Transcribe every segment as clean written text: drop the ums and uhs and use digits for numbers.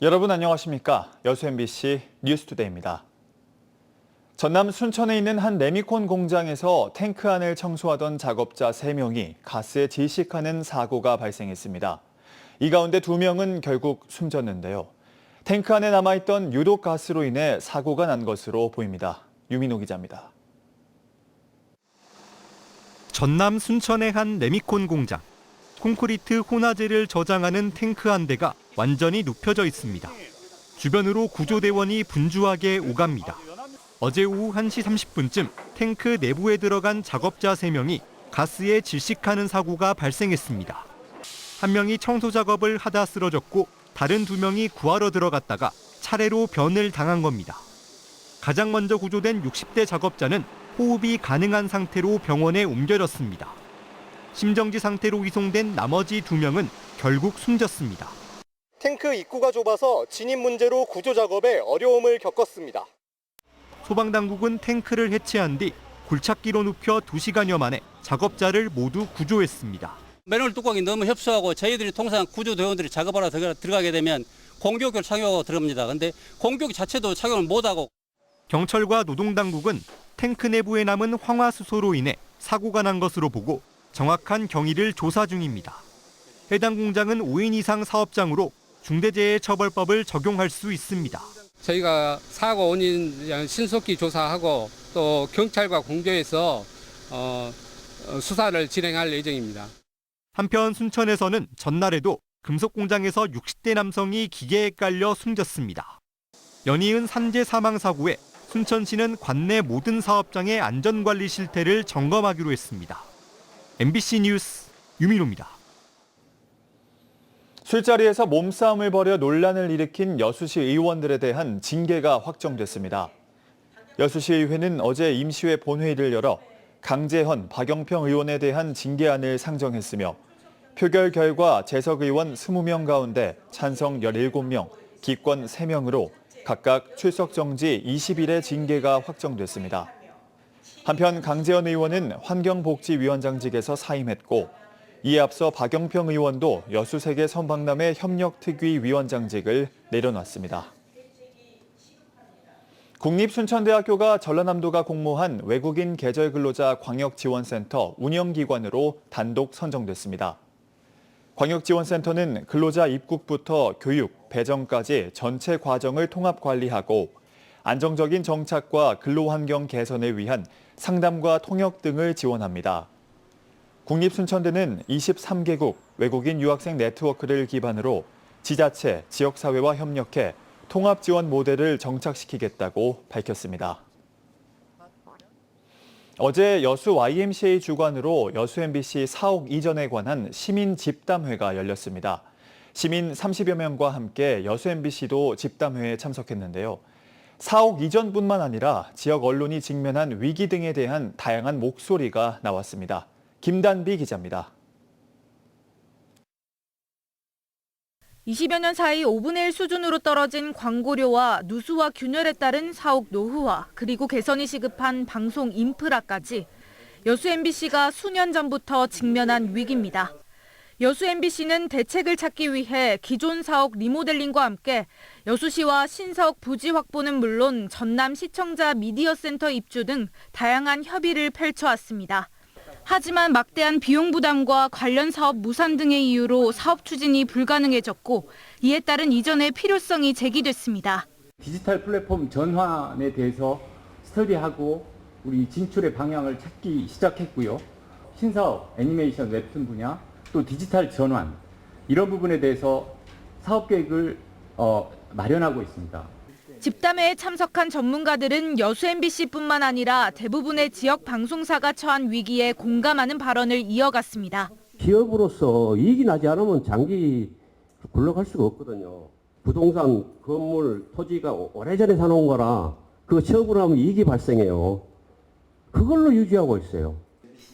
여러분 안녕하십니까? 여수 MBC 뉴스투데이입니다. 전남 순천에 있는 한 레미콘 공장에서 탱크 안을 청소하던 작업자 3명이 가스에 질식하는 사고가 발생했습니다. 이 가운데 2명은 결국 숨졌는데요. 탱크 안에 남아있던 유독 가스로 인해 사고가 난 것으로 보입니다. 유민호 기자입니다. 전남 순천의 한 레미콘 공장. 콘크리트 혼화재를 저장하는 탱크 한 대가 완전히 눕혀져 있습니다. 주변으로 구조대원이 분주하게 오갑니다. 어제 오후 1시 30분쯤 탱크 내부에 들어간 작업자 3명이 가스에 질식하는 사고가 발생했습니다. 한 명이 청소 작업을 하다 쓰러졌고 다른 2명이 구하러 들어갔다가 차례로 변을 당한 겁니다. 가장 먼저 구조된 60대 작업자는 호흡이 가능한 상태로 병원에 옮겨졌습니다. 심정지 상태로 이송된 나머지 2명은 결국 숨졌습니다. 탱크 입구가 좁아서 진입 문제로 구조 작업에 어려움을 겪었습니다. 소방당국은 탱크를 해체한 뒤 굴착기로 눕혀 2시간여 만에 작업자를 모두 구조했습니다. 맨홀 뚜껑이 너무 협소하고 저희들이 통상 구조대원들이 작업하러 들어가게 되면 공교육을 착용하고 들어갑니다. 근데 공교육 자체도 착용을 못하고. 경찰과 노동당국은 탱크 내부에 남은 황화수소로 인해 사고가 난 것으로 보고 정확한 경위를 조사 중입니다. 해당 공장은 5인 이상 사업장으로 중대재해처벌법을 적용할 수 있습니다. 저희가 사고 원인 신속히 조사하고 또 경찰과 공조해서 수사를 진행할 예정입니다. 한편 순천에서는 전날에도 금속 공장에서 60대 남성이 기계에 깔려 숨졌습니다. 연이은 산재 사망 사고에 순천시는 관내 모든 사업장의 안전관리 실태를 점검하기로 했습니다. MBC 뉴스 유민호입니다. 술자리에서 몸싸움을 벌여 논란을 일으킨 여수시 의원들에 대한 징계가 확정됐습니다. 여수시의회는 어제 임시회 본회의를 열어 강재헌, 박영평 의원에 대한 징계안을 상정했으며 표결 결과 재석 의원 20명 가운데 찬성 17명, 기권 3명으로 각각 출석 정지 20일의 징계가 확정됐습니다. 한편 강재헌 의원은 환경복지위원장직에서 사임했고 이에 앞서 박영평 의원도 여수세계 선박람회 협력특위 위원장직을 내려놨습니다. 국립순천대학교가 전라남도가 공모한 외국인 계절근로자 광역지원센터 운영기관으로 단독 선정됐습니다. 광역지원센터는 근로자 입국부터 교육, 배정까지 전체 과정을 통합 관리하고 안정적인 정착과 근로환경 개선을 위한 상담과 통역 등을 지원합니다. 국립순천대는 23개국 외국인 유학생 네트워크를 기반으로 지자체, 지역사회와 협력해 통합지원 모델을 정착시키겠다고 밝혔습니다. 어제 여수 YMCA 주관으로 여수 MBC 사옥 이전에 관한 시민 집담회가 열렸습니다. 시민 30여 명과 함께 여수 MBC도 집담회에 참석했는데요. 사옥 이전뿐만 아니라 지역 언론이 직면한 위기 등에 대한 다양한 목소리가 나왔습니다. 김단비 기자입니다. 20여 년 사이 5분의 1 수준으로 떨어진 광고료와 누수와 균열에 따른 사옥 노후화, 그리고 개선이 시급한 방송 인프라까지 여수 MBC가 수년 전부터 직면한 위기입니다. 여수 MBC는 대책을 찾기 위해 기존 사옥 리모델링과 함께 여수시와 신사옥 부지 확보는 물론 전남 시청자 미디어 센터 입주 등 다양한 협의를 펼쳐왔습니다. 하지만 막대한 비용 부담과 관련 사업 무산 등의 이유로 사업 추진이 불가능해졌고 이에 따른 이전의 필요성이 제기됐습니다. 디지털 플랫폼 전환에 대해서 스터디하고 우리 진출의 방향을 찾기 시작했고요. 신사업, 애니메이션, 웹툰 분야, 또 디지털 전환 이런 부분에 대해서 사업 계획을 마련하고 있습니다. 집담회에 참석한 전문가들은 여수 MBC뿐만 아니라 대부분의 지역 방송사가 처한 위기에 공감하는 발언을 이어갔습니다. 기업으로서 이익이 나지 않으면 장기 굴러갈 수가 없거든요. 부동산, 건물, 토지가 오래전에 사놓은 거라 그거 처분하면 이익이 발생해요. 그걸로 유지하고 있어요.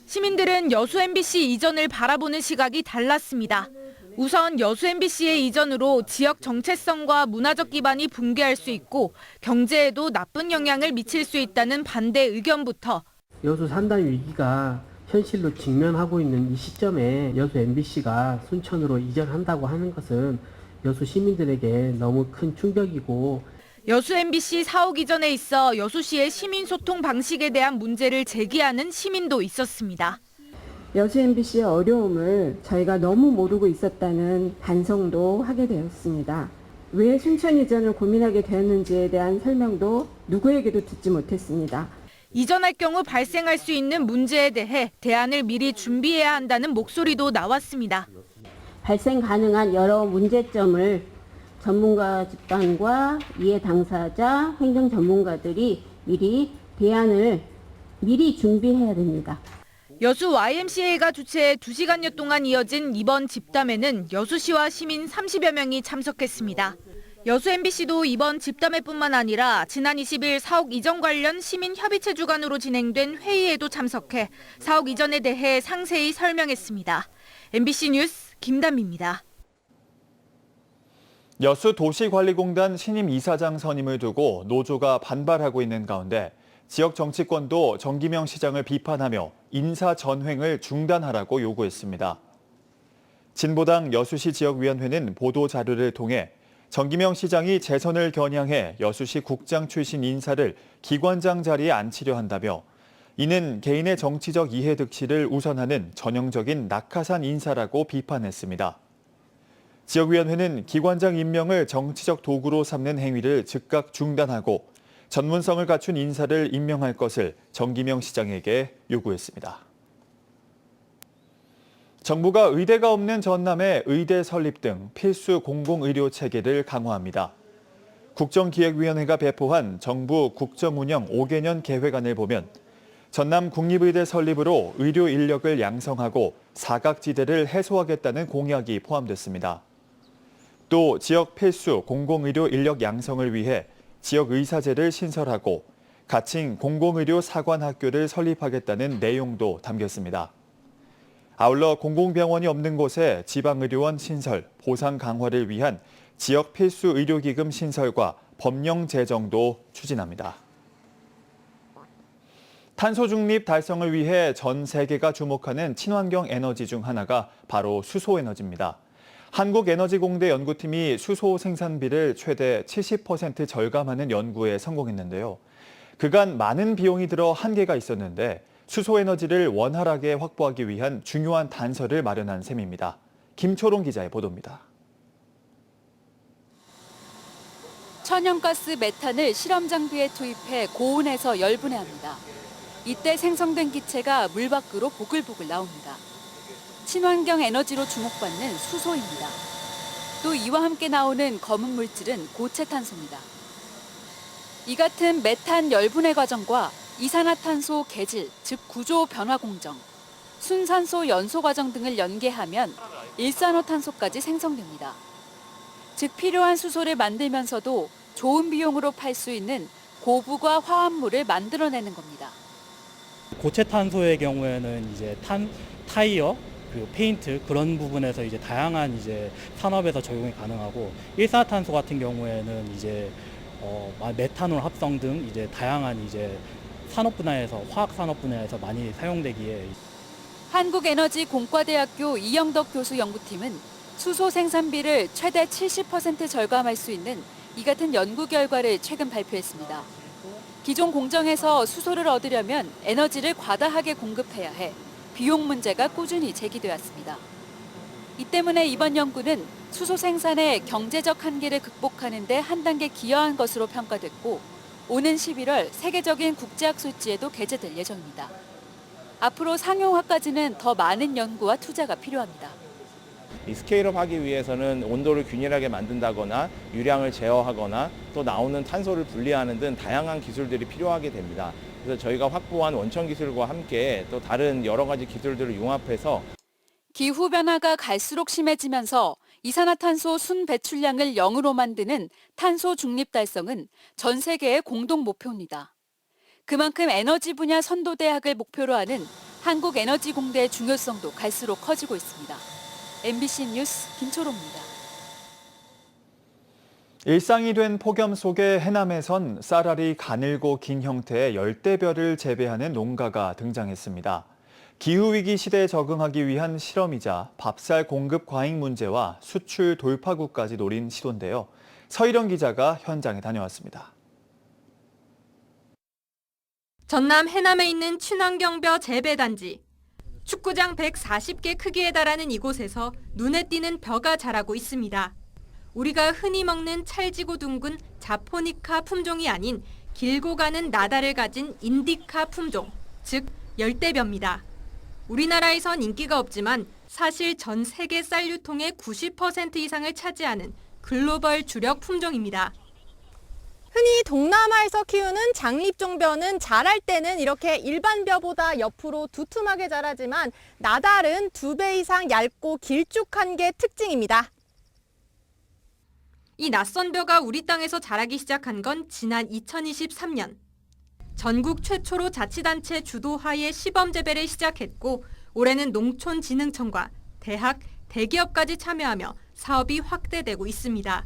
시민들은 여수 MBC 이전을 바라보는 시각이 달랐습니다. 우선 여수 MBC의 이전으로 지역 정체성과 문화적 기반이 붕괴할 수 있고 경제에도 나쁜 영향을 미칠 수 있다는 반대 의견부터 여수 산단 위기가 현실로 직면하고 있는 이 시점에 여수 MBC가 순천으로 이전한다고 하는 것은 여수 시민들에게 너무 큰 충격이고 여수 MBC 사옥 이전에 있어 여수시의 시민소통 방식에 대한 문제를 제기하는 시민도 있었습니다. 여수 MBC의 어려움을 저희가 너무 모르고 있었다는 반성도 하게 되었습니다. 왜 순천 이전을 고민하게 되었는지에 대한 설명도 누구에게도 듣지 못했습니다. 이전할 경우 발생할 수 있는 문제에 대해 대안을 미리 준비해야 한다는 목소리도 나왔습니다. 발생 가능한 여러 문제점을 전문가 집단과 이해 당사자, 행정 전문가들이 대안을 미리 준비해야 됩니다. 여수 YMCA가 주최해 2시간여 동안 이어진 이번 집담회는 여수시와 시민 30여 명이 참석했습니다. 여수 MBC도 이번 집담회뿐만 아니라 지난 20일 사옥 이전 관련 시민협의체 주관으로 진행된 회의에도 참석해 사옥 이전에 대해 상세히 설명했습니다. MBC 뉴스 김담미입니다. 여수도시관리공단 신임 이사장 선임을 두고 노조가 반발하고 있는 가운데 지역 정치권도 정기명 시장을 비판하며 인사 전횡을 중단하라고 요구했습니다. 진보당 여수시 지역위원회는 보도 자료를 통해 정기명 시장이 재선을 겨냥해 여수시 국장 출신 인사를 기관장 자리에 앉히려 한다며 이는 개인의 정치적 이해득실을 우선하는 전형적인 낙하산 인사라고 비판했습니다. 지역위원회는 기관장 임명을 정치적 도구로 삼는 행위를 즉각 중단하고 전문성을 갖춘 인사를 임명할 것을 정기명 시장에게 요구했습니다. 정부가 의대가 없는 전남에 의대 설립 등 필수 공공의료 체계를 강화합니다. 국정기획위원회가 배포한 정부 국정운영 5개년 계획안을 보면 전남 국립의대 설립으로 의료 인력을 양성하고 사각지대를 해소하겠다는 공약이 포함됐습니다. 또 지역 필수 공공의료 인력 양성을 위해 지역의사제를 신설하고 가칭 공공의료 사관학교를 설립하겠다는 내용도 담겼습니다. 아울러 공공병원이 없는 곳에 지방의료원 신설, 보상 강화를 위한 지역 필수 의료기금 신설과 법령 제정도 추진합니다. 탄소 중립 달성을 위해 전 세계가 주목하는 친환경 에너지 중 하나가 바로 수소에너지입니다. 한국에너지공대 연구팀이 수소 생산비를 최대 70% 절감하는 연구에 성공했는데요. 그간 많은 비용이 들어 한계가 있었는데 수소에너지를 원활하게 확보하기 위한 중요한 단서를 마련한 셈입니다. 김초롱 기자의 보도입니다. 천연가스 메탄을 실험 장비에 투입해 고온에서 열분해합니다. 이때 생성된 기체가 물 밖으로 보글보글 나옵니다. 친환경 에너지로 주목받는 수소입니다. 또 이와 함께 나오는 검은 물질은 고체탄소입니다. 이 같은 메탄 열분해 과정과 이산화탄소 개질, 즉 구조 변화 공정, 순산소 연소 과정 등을 연계하면 일산화탄소까지 생성됩니다. 즉 필요한 수소를 만들면서도 좋은 비용으로 팔 수 있는 고부가 화합물을 만들어내는 겁니다. 고체탄소의 경우에는 이제 타이어, 그리고 페인트 그런 부분에서 이제 다양한 이제 산업에서 적용이 가능하고 일산화탄소 같은 경우에는 이제 메탄올 합성 등 이제 다양한 이제 산업 분야에서 화학 산업 분야에서 많이 사용되기에 한국에너지공과대학교 이영덕 교수 연구팀은 수소 생산비를 최대 70% 절감할 수 있는 이 같은 연구 결과를 최근 발표했습니다. 기존 공정에서 수소를 얻으려면 에너지를 과다하게 공급해야 해 비용 문제가 꾸준히 제기되었습니다. 이 때문에 이번 연구는 수소 생산의 경제적 한계를 극복하는 데 한 단계 기여한 것으로 평가됐고 오는 11월 세계적인 국제학 술지에도 게재될 예정입니다. 앞으로 상용화까지는 더 많은 연구와 투자가 필요합니다. 이 스케일업 하기 위해서는 온도를 균일하게 만든다거나 유량을 제어하거나 또 나오는 탄소를 분리하는 등 다양한 기술들이 필요하게 됩니다. 그래서 저희가 확보한 원천 기술과 함께 또 다른 여러 가지 기술들을 융합해서 기후변화가 갈수록 심해지면서 이산화탄소 순 배출량을 0으로 만드는 탄소 중립 달성은 전 세계의 공동 목표입니다. 그만큼 에너지 분야 선도대학을 목표로 하는 한국에너지공대의 중요성도 갈수록 커지고 있습니다. MBC 뉴스 김초롱입니다. 일상이 된 폭염 속에 해남에선 쌀알이 가늘고 긴 형태의 열대별을 재배하는 농가가 등장했습니다. 기후위기 시대에 적응하기 위한 실험이자 밥살 공급 과잉 문제와 수출 돌파구까지 노린 시도인데요. 서희령 기자가 현장에 다녀왔습니다. 전남 해남에 있는 친환경벼 재배단지. 축구장 140개 크기에 달하는 이곳에서 눈에 띄는 벼가 자라고 있습니다. 우리가 흔히 먹는 찰지고 둥근 자포니카 품종이 아닌 길고 가는 나달을 가진 인디카 품종, 즉 열대벼입니다. 우리나라에선 인기가 없지만 사실 전 세계 쌀 유통의 90% 이상을 차지하는 글로벌 주력 품종입니다. 흔히 동남아에서 키우는 장립종벼는 자랄 때는 이렇게 일반 벼보다 옆으로 두툼하게 자라지만 나달은 2배 이상 얇고 길쭉한 게 특징입니다. 이 낯선 벼가 우리 땅에서 자라기 시작한 건 지난 2023년. 전국 최초로 자치단체 주도하에 시범 재배를 시작했고 올해는 농촌진흥청과 대학, 대기업까지 참여하며 사업이 확대되고 있습니다.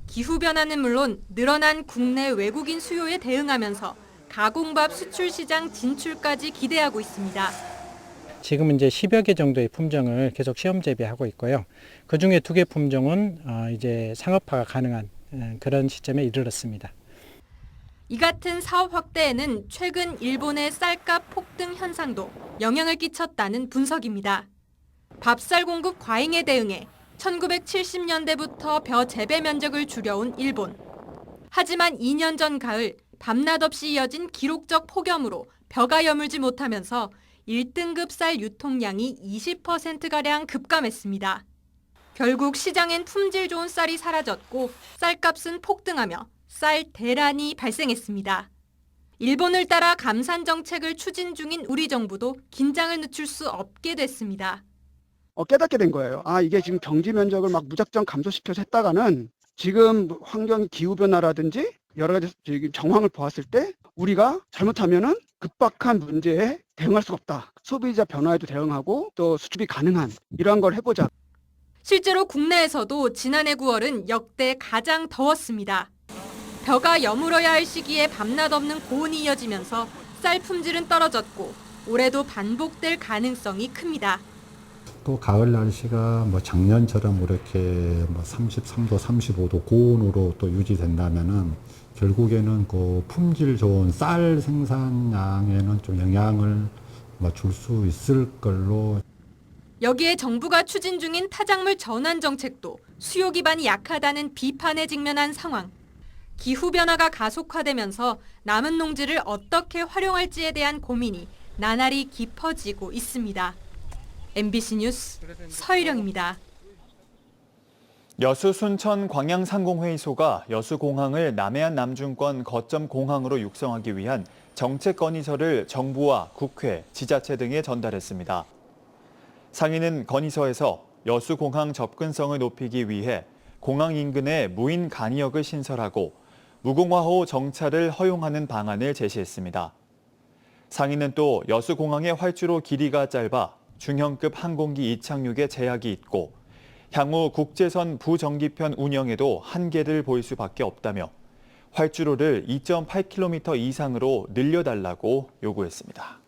기후변화는 물론 늘어난 국내 외국인 수요에 대응하면서 가공밥 수출 시장 진출까지 기대하고 있습니다. 지금 이제 10여 개 정도의 품종을 계속 시험 재배하고 있고요. 그중에 2개 품종은 이제 상업화가 가능한 그런 시점에 이르렀습니다. 이 같은 사업 확대에는 최근 일본의 쌀값 폭등 현상도 영향을 끼쳤다는 분석입니다. 밥쌀 공급 과잉에 대응해 1970년대부터 벼 재배 면적을 줄여온 일본. 하지만 2년 전 가을 밤낮 없이 이어진 기록적 폭염으로 벼가 여물지 못하면서 1등급 쌀 유통량이 20%가량 급감했습니다. 결국 시장엔 품질 좋은 쌀이 사라졌고 쌀값은 폭등하며 쌀 대란이 발생했습니다. 일본을 따라 감산 정책을 추진 중인 우리 정부도 긴장을 늦출 수 없게 됐습니다. 깨닫게 된 거예요. 이게 지금 경지 면적을 막 무작정 감소시켜서 했다가는 지금 환경 기후 변화라든지 여러 가지 정황을 보았을 때 우리가 잘못하면은 급박한 문제에 대응할 수가 없다. 소비자 변화에도 대응하고 또 수출이 가능한 이러한 걸 해보자. 실제로 국내에서도 지난해 9월은 역대 가장 더웠습니다. 벼가 여물어야 할 시기에 밤낮 없는 고온이 이어지면서 쌀 품질은 떨어졌고 올해도 반복될 가능성이 큽니다. 또 가을 날씨가 작년처럼 이렇게 33도, 35도 고온으로 또 유지된다면은 결국에는 그 품질 좋은 쌀 생산량에는 좀 영향을 줄 수 있을 걸로. 여기에 정부가 추진 중인 타작물 전환 정책도 수요 기반이 약하다는 비판에 직면한 상황. 기후변화가 가속화되면서 남은 농지를 어떻게 활용할지에 대한 고민이 나날이 깊어지고 있습니다. MBC 뉴스 서희령입니다. 여수 순천 광양상공회의소가 여수공항을 남해안 남중권 거점 공항으로 육성하기 위한 정책 건의서를 정부와 국회, 지자체 등에 전달했습니다. 상인은 건의서에서 여수공항 접근성을 높이기 위해 공항 인근에 무인 간이역을 신설하고 무공화호 정차를 허용하는 방안을 제시했습니다. 상인은 또 여수공항의 활주로 길이가 짧아 중형급 항공기 이착륙에 제약이 있고 향후 국제선 부정기편 운영에도 한계를 보일 수밖에 없다며 활주로를 2.8km 이상으로 늘려달라고 요구했습니다.